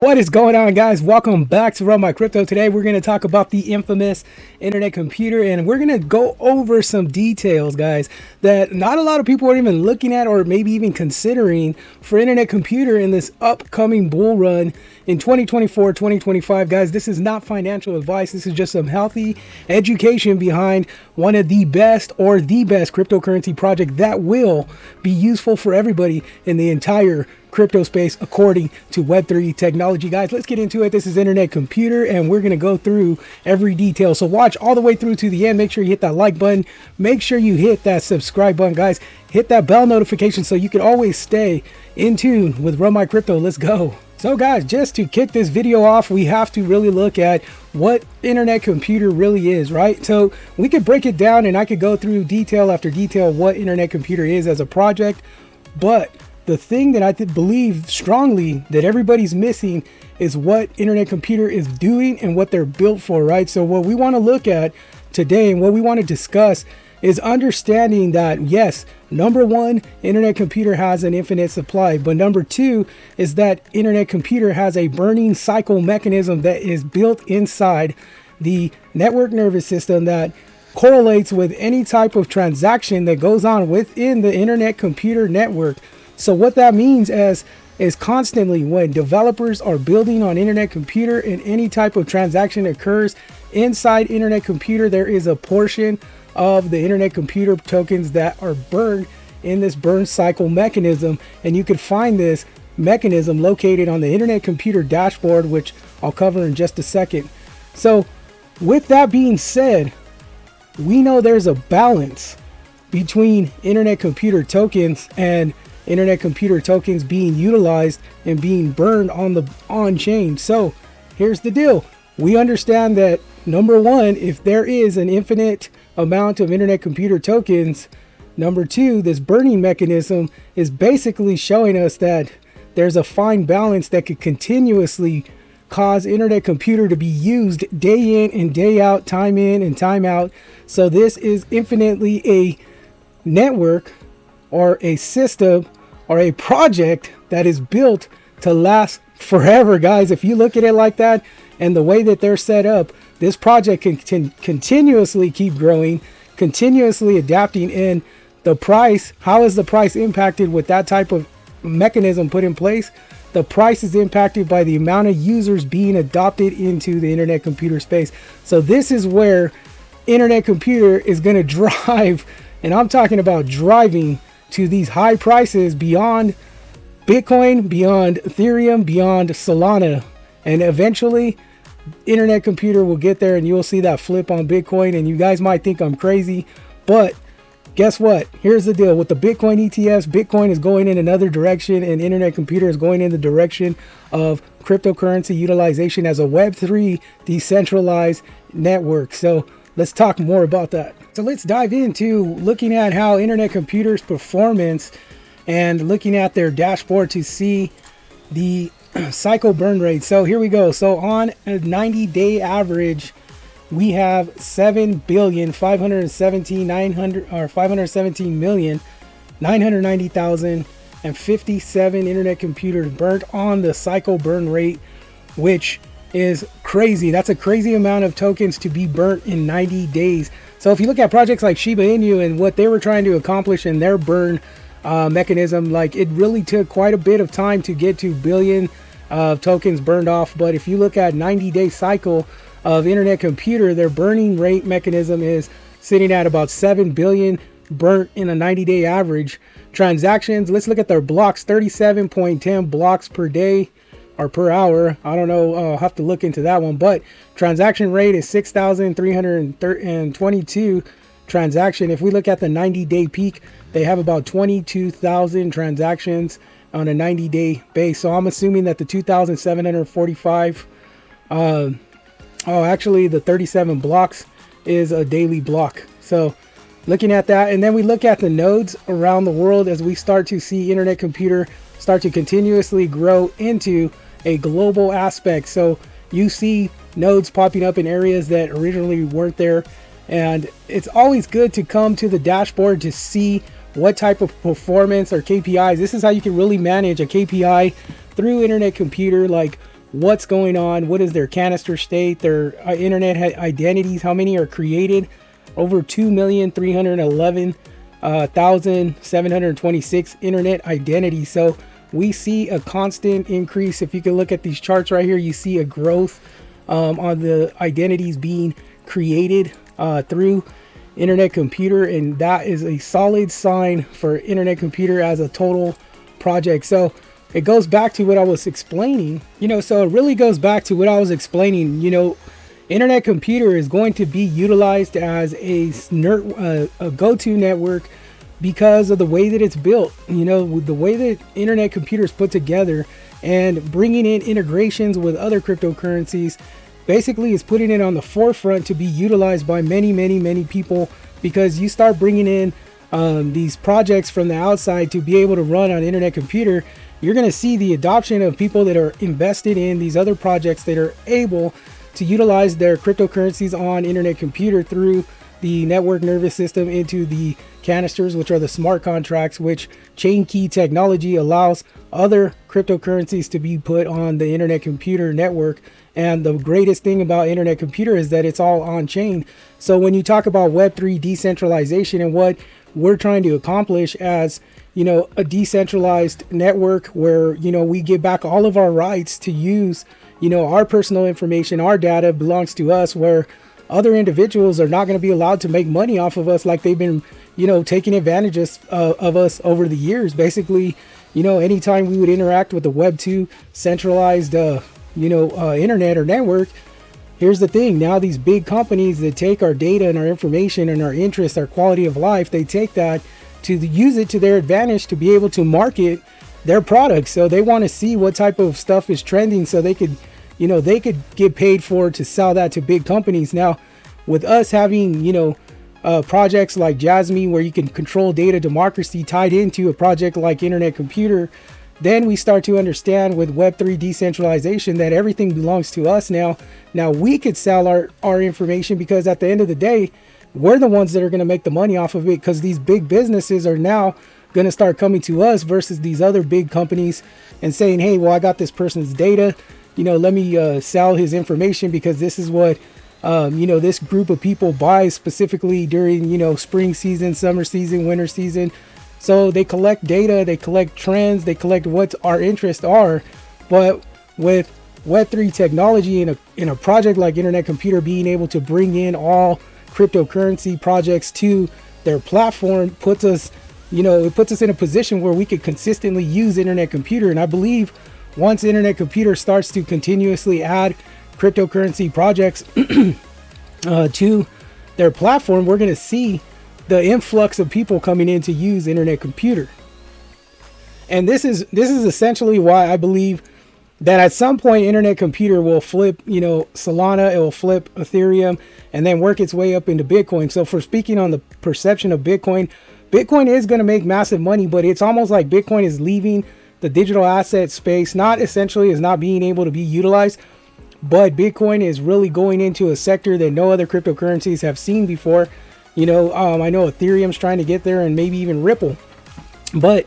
What is going on, guys? Welcome back to Run My Crypto. Today we're going to talk about the infamous internet computer, and we're going to go over some details, guys, that not a lot of people are even looking at or maybe even considering for internet computer in this upcoming bull run in 2024 2025. Guys, this is not financial advice. This is just some healthy education behind one of the best or the best cryptocurrency project that will be useful for everybody in the entire crypto space according to Web3 technology. Guys, let's get into it. This is internet computer, and we're going to go through every detail. So watch all the way through to the end. Make sure you hit that like button. Make sure you hit that subscribe button, guys. Hit that bell notification so you can always stay in tune with Run My Crypto. Let's go. So guys, just to kick this video off, we have to really look at what internet computer really is, right? So we could break it down, and I could go through detail after detail what internet computer is as a project, but the thing that I believe strongly that everybody's missing is what internet computer is doing and what they're built for, right? So what we want to look at today and what we want to discuss is understanding that, yes, number one, internet computer has an infinite supply, but number two is that internet computer has a burning cycle mechanism that is built inside the network nervous system that correlates with any type of transaction that goes on within the internet computer network. So what that means is constantly when developers are building on internet computer and any type of transaction occurs inside internet computer, there is a portion of the internet computer tokens that are burned in this burn cycle mechanism. And you could find this mechanism located on the internet computer dashboard, which I'll cover in just a second. So with that being said, we know there's a balance between internet computer tokens and internet computer tokens being utilized and being burned on the on-chain. So here's the deal. We understand that number one, if there is an infinite amount of internet computer tokens, number two, this burning mechanism is basically showing us that there's a fine balance that could continuously cause internet computer to be used day in and day out, time in and time out. So this is infinitely a network or a system or a project that is built to last forever, guys. If you look at it like that and the way that they're set up, this project can continuously keep growing, continuously adapting. And the price, how is the price impacted with that type of mechanism put in place? The price is impacted by the amount of users being adopted into the internet computer space. So this is where internet computer is going to drive, and I'm talking about driving to these high prices beyond Bitcoin, beyond Ethereum, beyond Solana. And eventually internet computer will get there and you'll see that flip on Bitcoin. And you guys might think I'm crazy, but guess what? Here's the deal with the Bitcoin ETFs. Bitcoin is going in another direction and internet computer is going in the direction of cryptocurrency utilization as a Web3 decentralized network. So let's talk more about that. So let's dive into looking at how internet computers performance and looking at their dashboard to see the cycle burn rate. So here we go. So on a 90-day average, we have 517,990,057 internet computers burnt on the cycle burn rate, which is crazy. That's a crazy amount of tokens to be burnt in 90 days. So if you look at projects like Shiba Inu and what they were trying to accomplish in their burn mechanism, like it really took quite a bit of time to get to billion tokens burned off. But if you look at 90-day cycle of internet computer, their burning rate mechanism is sitting at about 7 billion burnt in a 90-day average. Transactions, let's look at their blocks, 37.10 blocks per day or per hour. I don't know, I'll have to look into that one, but transaction rate is 6,322 transaction. If we look at the 90-day peak, they have about 22,000 transactions on a 90-day base. So I'm assuming that the 2,745 actually the 37 blocks is a daily block. So looking at that, and then we look at the nodes around the world as we start to see internet computer start to continuously grow into a global aspect. So you see nodes popping up in areas that originally weren't there, and it's always good to come to the dashboard to see what type of performance or KPIs. This is how you can really manage a KPI through internet computer, like what's going on, what is their canister state, their internet identities, how many are created. Over 2,311,726 internet identities. So we see a constant increase. If you can look at these charts right here, you see a growth on the identities being created through internet computer, and that is a solid sign for internet computer as a total project. So it goes back to what I was explaining, so it really goes back to what I was explaining. Internet computer is going to be utilized as a go-to network because of the way that it's built, the way that internet computer is put together, and bringing in integrations with other cryptocurrencies basically is putting it on the forefront to be utilized by many people, because you start bringing in these projects from the outside to be able to run on internet computer. You're going to see the adoption of people that are invested in these other projects that are able to utilize their cryptocurrencies on internet computer through the network nervous system into the canisters, which are the smart contracts, which chain key technology allows other cryptocurrencies to be put on the internet computer network. And the greatest thing about internet computer is that it's all on chain. So when you talk about Web3 decentralization and what we're trying to accomplish as a decentralized network where we give back all of our rights to use our personal information, our data belongs to us, where other individuals are not going to be allowed to make money off of us like they've been taking advantage of us over the years. Basically, anytime we would interact with the Web2 centralized internet or network, here's the thing. Now these big companies that take our data and our information and our interests, our quality of life, they take that to use it to their advantage to be able to market their products. So they want to see what type of stuff is trending so they could get paid for to sell that to big companies. Now with us having projects like Jasmine, where you can control data democracy tied into a project like internet computer, then we start to understand with Web3 decentralization that everything belongs to us now. Now we could sell our information, because at the end of the day, we're the ones that are going to make the money off of it, because these big businesses are now going to start coming to us versus these other big companies and saying, hey, well, I got this person's data, let me sell his information, because this is what this group of people buys specifically during spring season, summer season, winter season. So they collect data, they collect trends, they collect what our interests are. But with Web3 technology in a project like internet computer, being able to bring in all cryptocurrency projects to their platform puts us in a position where we could consistently use internet computer. And I believe once internet computer starts to continuously add cryptocurrency projects to their platform, we're going to see the influx of people coming in to use internet computer. And this is essentially why I believe that at some point internet computer will flip, Solana, it will flip Ethereum, and then work its way up into Bitcoin. So for speaking on the perception of Bitcoin is going to make massive money, but it's almost like Bitcoin is leaving the digital asset space, not essentially as not being able to be utilized, but Bitcoin is really going into a sector that no other cryptocurrencies have seen before. I know Ethereum's trying to get there, and maybe even Ripple. But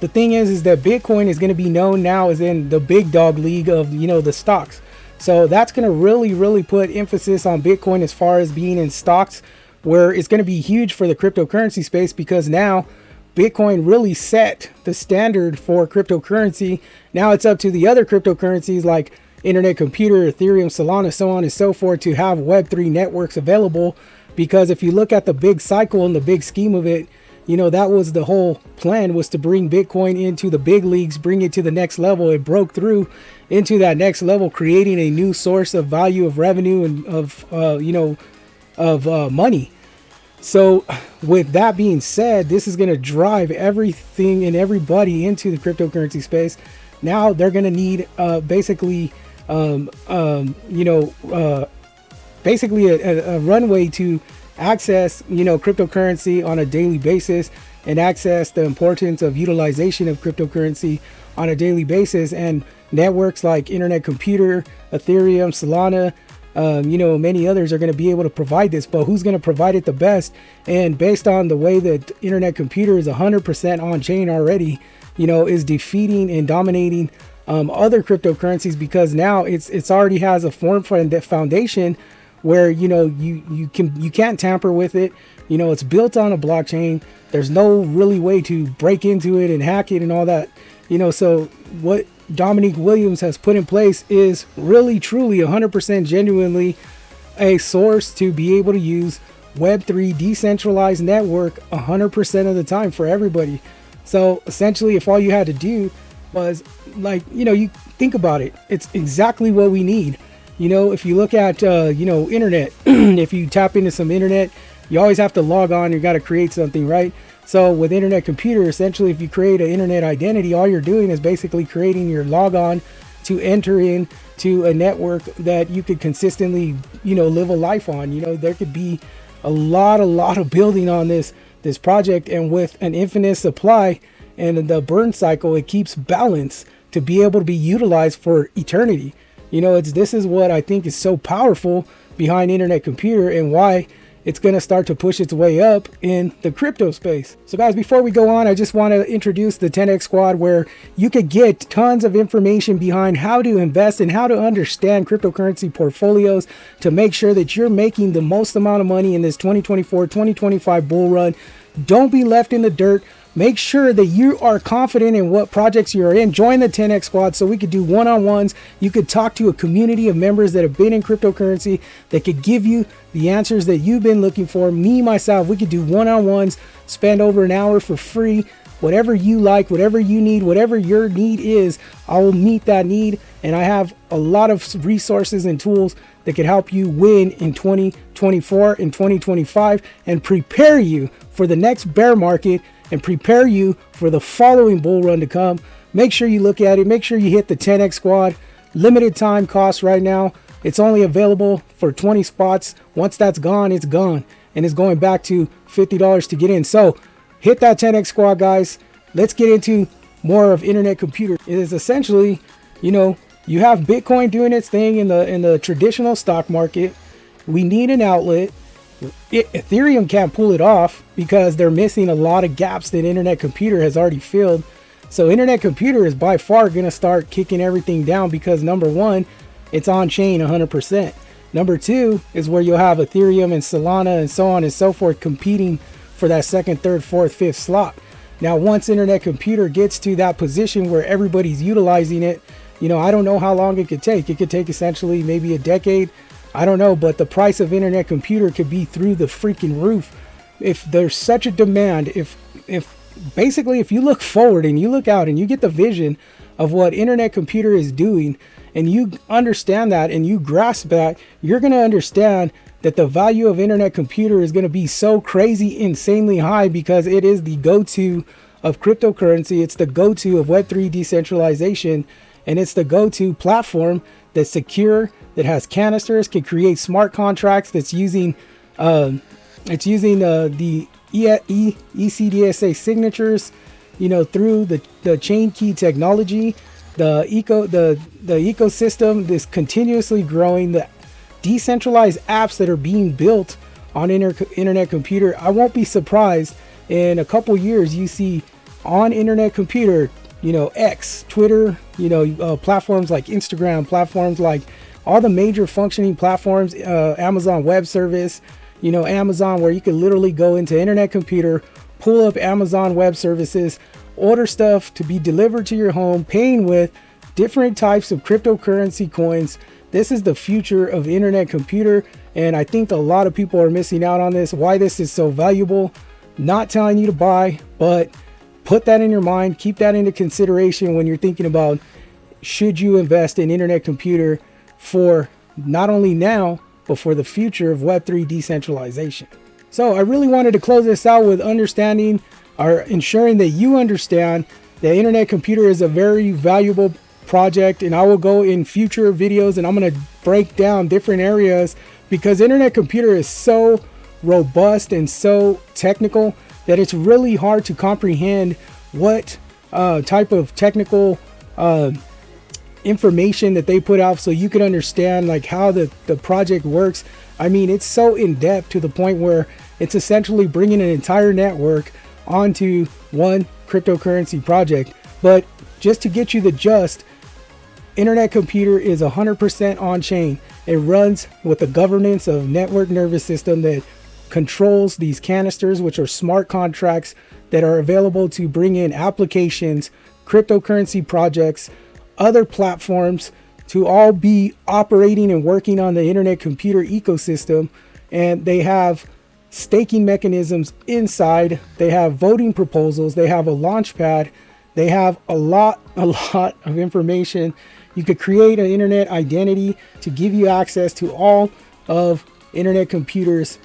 the thing is that Bitcoin is going to be known now as in the big dog league of, the stocks. So that's going to really put emphasis on Bitcoin as far as being in stocks, where it's going to be huge for the cryptocurrency space, because now Bitcoin really set the standard for cryptocurrency. Now it's up to the other cryptocurrencies like internet computer, Ethereum, Solana, so on and so forth, to have Web3 networks available. Because if you look at the big cycle and the big scheme of it, that was the whole plan, was to bring Bitcoin into the big leagues, bring it to the next level. It broke through into that next level, creating a new source of value, of revenue, and of money. So with that being said, this is going to drive everything and everybody into the cryptocurrency space. Now they're going to need basically a runway to access cryptocurrency on a daily basis, and access the importance of utilization of cryptocurrency on a daily basis. And networks like internet computer, Ethereum, Solana, many others are going to be able to provide this. But who's going to provide it the best? And based on the way that internet computer is 100% on chain already, is defeating and dominating other cryptocurrencies, because now it's already has a form for that foundation where you can't tamper with it. It's built on a blockchain. There's no really way to break into it and hack it and all that. So what Dominique Williams has put in place is really truly 100% genuinely a source to be able to use Web3 decentralized network 100% of the time for everybody. So essentially, if all you had to do was, like, you think about it, it's exactly what we need. If you look at internet, if you tap into some internet, you always have to log on. You got to create something, right? So with internet computer, essentially, if you create an internet identity, all you're doing is basically creating your logon to enter in to a network that you could consistently live a life on. There could be a lot of building on this project, and with an infinite supply and the burn cycle, it keeps balance to be able to be utilized for eternity. This is what I think is so powerful behind internet computer, and why it's going to start to push its way up in the crypto space. So guys, before we go on, I just want to introduce the 10X Squad, where you could get tons of information behind how to invest and how to understand cryptocurrency portfolios to make sure that you're making the most amount of money in this 2024-2025 bull run. Don't be left in the dirt. Make sure that you are confident in what projects you're in. Join the 10X Squad so we could do one-on-ones. You could talk to a community of members that have been in cryptocurrency that could give you the answers that you've been looking for. Me, myself, we could do one-on-ones, spend over an hour for free. Whatever you like, whatever you need, whatever your need is, I will meet that need. And I have a lot of resources and tools that could help you win in 2024 and 2025 and prepare you for the next bear market and prepare you for the following bull run to come. Make sure you look at it. Make sure you hit the 10X Squad. Limited time cost right now. It's only available for 20 spots. Once that's gone, it's gone. And it's going back to $50 to get in. So hit that 10X Squad, guys. Let's get into more of internet computer. It is essentially, you have Bitcoin doing its thing in the traditional stock market. We need an outlet. Ethereum can't pull it off because they're missing a lot of gaps that internet computer has already filled. So internet computer is by far going to start kicking everything down, because number one, it's on chain 100%. Number two is where you'll have Ethereum and Solana and so on and so forth competing for that second, third, fourth, fifth slot. Now, once internet computer gets to that position where everybody's utilizing it, I don't know how long it could take. It could take essentially maybe a decade. I don't know, but the price of internet computer could be through the freaking roof. If there's such a demand, if basically if you look forward and you look out and you get the vision of what internet computer is doing, and you understand that and you grasp that, you're going to understand that the value of internet computer is going to be so crazy, insanely high, because it is the go-to of cryptocurrency. It's the go-to of Web3 decentralization, and it's the go-to platform that's secure, that has canisters, can create smart contracts, that's using the ECDSA signatures, through the chain key technology. The ecosystem is continuously growing. The decentralized apps that are being built on internet computer, I won't be surprised in a couple years you see on internet computer, X, Twitter, platforms like Instagram, platforms like all the major functioning platforms, Amazon Web Service, Amazon, where you can literally go into internet computer, pull up Amazon Web Services, order stuff to be delivered to your home, paying with different types of cryptocurrency coins. This is the future of internet computer, and I think a lot of people are missing out on this. Why this is so valuable, not telling you to buy, but put that in your mind, keep that into consideration when you're thinking about, should you invest in internet computer for not only now, but for the future of Web3 decentralization. So I really wanted to close this out with understanding, or ensuring that you understand that internet computer is a very valuable project, and I will go in future videos and I'm going to break down different areas, because internet computer is so robust and so technical that it's really hard to comprehend what type of technical information that they put out, so you can understand like how the project works. I mean, it's so in depth to the point where it's essentially bringing an entire network onto one cryptocurrency project. But just to get you the gist, internet computer is 100% on chain. It runs with the governance of network nervous system that controls these canisters, which are smart contracts that are available to bring in applications, cryptocurrency projects, other platforms to all be operating and working on the internet computer ecosystem. And they have staking mechanisms inside. They have voting proposals. They have a launch pad. They have a lot of information. You could create an internet identity to give you access to all of Internet Computer's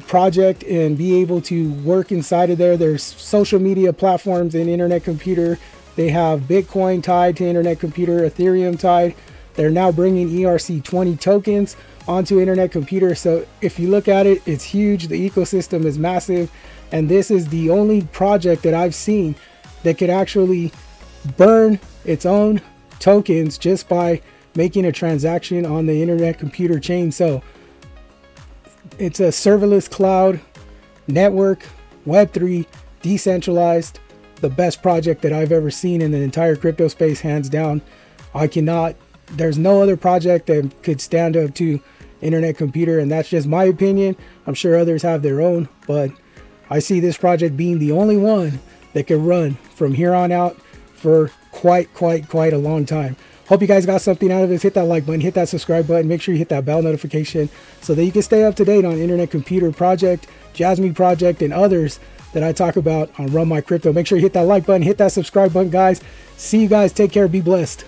project and be able to work inside of there. There's social media platforms in Internet Computer. They have Bitcoin tied to Internet Computer, Ethereum tied. They're now bringing ERC20 tokens onto Internet Computer. So if you look at it, it's huge. The ecosystem is massive. And this is the only project that I've seen that could actually burn its own tokens just by making a transaction on the Internet Computer chain. So it's a serverless cloud network, Web3, decentralized, the best project that I've ever seen in the entire crypto space, hands down. There's no other project that could stand up to Internet Computer, and that's just my opinion. I'm sure others have their own, but I see this project being the only one that could run from here on out for quite a long time. Hope you guys got something out of this. Hit that like button, hit that subscribe button, make sure you hit that bell notification so that you can stay up to date on Internet Computer Project, Jasmine Project, and others that I talk about on Run My Crypto. Make sure you hit that like button, hit that subscribe button, guys. See you guys. Take care. Be blessed.